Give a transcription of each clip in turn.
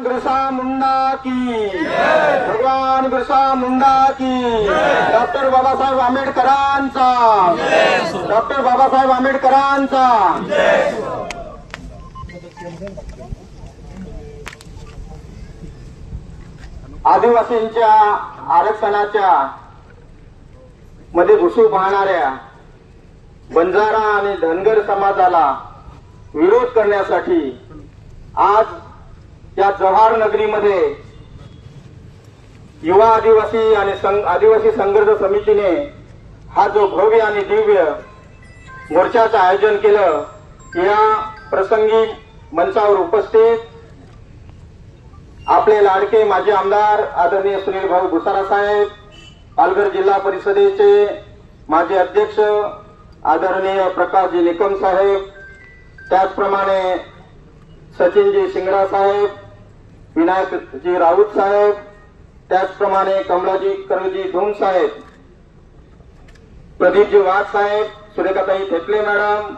बिरसा मुंडा की भगवान बिरसा मुंडा की डॉक्टर बाबासाहेब आंबेडकरांचा डॉक्टर बाबासाहेब आंबेडकरांचा आदिवासींच्या आरक्षणाच्या मध्ये घुसू पाहणाऱ्या बंजारा आणि धनगर समाजाला विरोध करण्यासाठी आज या जव्हार नगरीमध्ये युवा आदिवासी आणि आदिवासी संघर्ष समितीने हा जो भव्य आणि दिव्य मोर्चाचं आयोजन केलं, या प्रसंगी मंचावर उपस्थित आपले लाडके माजी आमदार आदरणीय सुनील भाऊ भुसारा साहेब, पालघर जिल्हा परिषदेचे माजी अध्यक्ष आदरणीय प्रकाशजी निकम साहेब, त्याचप्रमाणे सचिनजी शिंगडा साहेब, विनायकजी राऊत साहेब, त्याचप्रमाणे कमलाजी करुजी धूम साहेब, प्रदीपजी वाघ साहेब, सुरेखाताई थेटले मॅडम,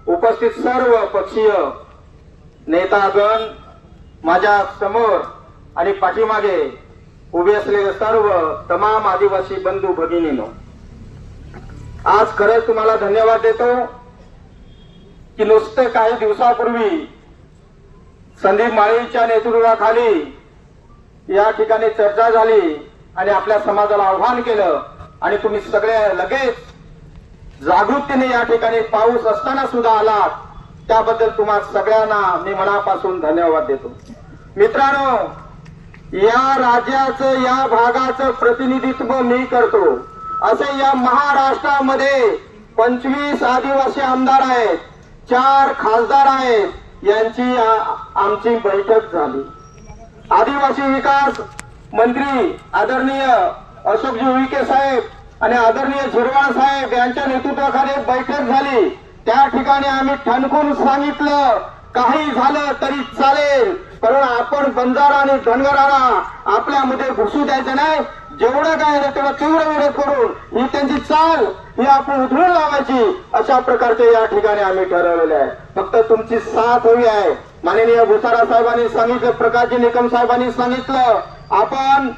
उपस्थित सर्व पक्षीय नेतागण, माझ्या समोर आणि पाठीमागे उभे असलेले सर्व तमाम आदिवासी बंधू भगिनींनो, आज खरंच तुम्हाला धन्यवाद देतो की नुसतं काही दिवसापूर्वी संदीप माळीच्या नेतृत्वाखाली या ठिकाणी चर्चा झाली आणि आपल्या समाजाला आव्हान केलं आणि तुम्ही सगळे लगेच जागृतीने या ठिकाणी पाऊस असताना सुद्धा आलात, त्याबद्दल तुम्हा सगळ्यांना मी मनापासून धन्यवाद देतो। मित्रांनो, या राज्याचं या भागाचं प्रतिनिधित्व मी करतो। असे या महाराष्ट्रामध्ये 25 आदिवासी आमदार आहेत, 4 खासदार आहेत, यांची आमची बैठक झाली। आदिवासी विकास मंत्री आदरणीय अशोकजी उईके साहेब आणि आदरणीय झिरवाळ साहेब यांच्या नेतृत्वाखाली बैठक झाली। त्या ठिकाणी आम्ही ठणकून सांगितलं, काही झालं तरी चालेल, कारण आपण बंजारा आणि धनगराला आपल्यामध्ये घुसू द्यायचं नाही। जेवढं काय तेवढं तीव्र विरोध करून ही त्यांची चाल ही आपण उधळून लावायची, अशा प्रकारचे या ठिकाणी आम्ही ठरवलेले आहे। फक्त तुमची साथ हवी आहे। माननीय भुसारा साहेबांनी सांगितलं, प्रकाशजी निकम साहेबांनी सांगितलं, आपण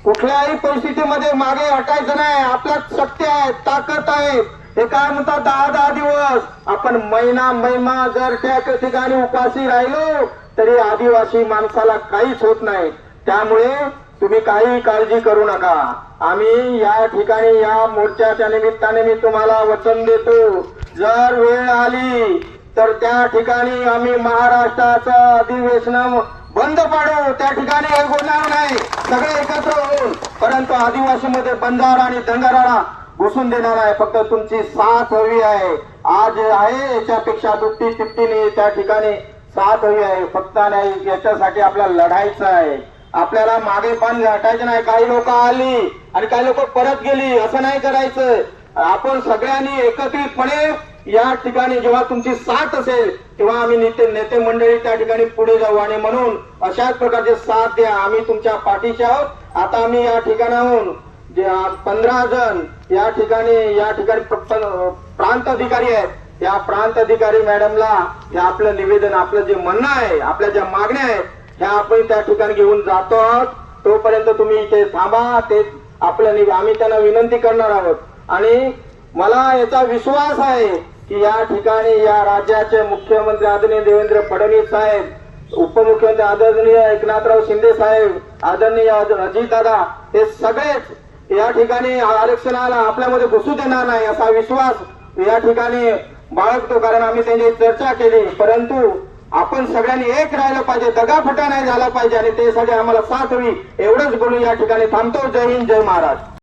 कुठल्याही परिस्थितीमध्ये मागे हटायचं नाही। आपल्यात शक्ती आहे, ताकद आहे। हे काय म्हणतात, 10 दिवस आपण महिना जर त्या ठिकाणी उपाशी राहिलो तरी आदिवासी माणसाला काहीच होत नाही। त्यामुळे तुम्ही काही काळजी करू नका। आम्ही या ठिकाणी या मोर्चाच्या निमित्ताने मी तुम्हाला वचन देतो, जर वेळ आली तर त्या ठिकाणी आम्ही महाराष्ट्राचं अधिवेशन बंद पाडू, त्या ठिकाणी हे होणार नाही, सगळे एकत्र होऊन, परंतु आदिवासीमध्ये बंजारा आणि धनगराला घुसून देणार आहे। फक्त तुमची साथ हवी आहे। आज आहे याच्यापेक्षा दुप्पटी तिप्पटीने त्या ठिकाणी साथ हवी आहे। फक्त नाही, याच्यासाठी आपल्याला लढायचं आहे। आपल्याला मागे पण हटायचं नाही। काही लोक आली आणि काही लोक परत गेली, असं नाही करायचं। आपण सगळ्यांनी एकत्रितपणे या ठिकाणी जेव्हा तुमची साथ असेल तेव्हा आम्ही नेते मंडळी त्या ठिकाणी पुढे जाऊ आणि म्हणून अशाच प्रकारचे साथ द्या। आम्ही तुमच्या पाठीशी आहोत। आता आम्ही या ठिकाणाहून 15 जण या ठिकाणी प्रांत अधिकारी आहेत, त्या प्रांत अधिकारी मॅडमला हे आपलं निवेदन, आपलं जे म्हणणं आहे, आपल्या ज्या मागण्या आहेत ह्या आपण त्या ठिकाणी घेऊन जातो आहोत। तोपर्यंत तुम्ही इथे थांबा, ते आपलं आम्ही त्यांना विनंती करणार आहोत। आणि मला याचा विश्वास आहे की या ठिकाणी या राज्याचे मुख्यमंत्री आदरणीय देवेंद्र फडणवीस साहेब, उपमुख्यमंत्री आदरणीय एकनाथराव शिंदे साहेब, आदरणीय अजितदादा, हे सगळेच या ठिकाणी आरक्षणाला आपल्यामध्ये घुसू देणार नाही असा विश्वास या ठिकाणी बाळगतो। कारण आम्ही त्यांची चर्चा केली, परंतु आपण सगळ्यांनी एक राहिलं पाहिजे, दगाफटा नाही झाला पाहिजे आणि त्यासाठी आम्हाला साथ हवी। एवढंच बोलून या ठिकाणी थांबतो। जय हिंद, जय महाराष्ट्र।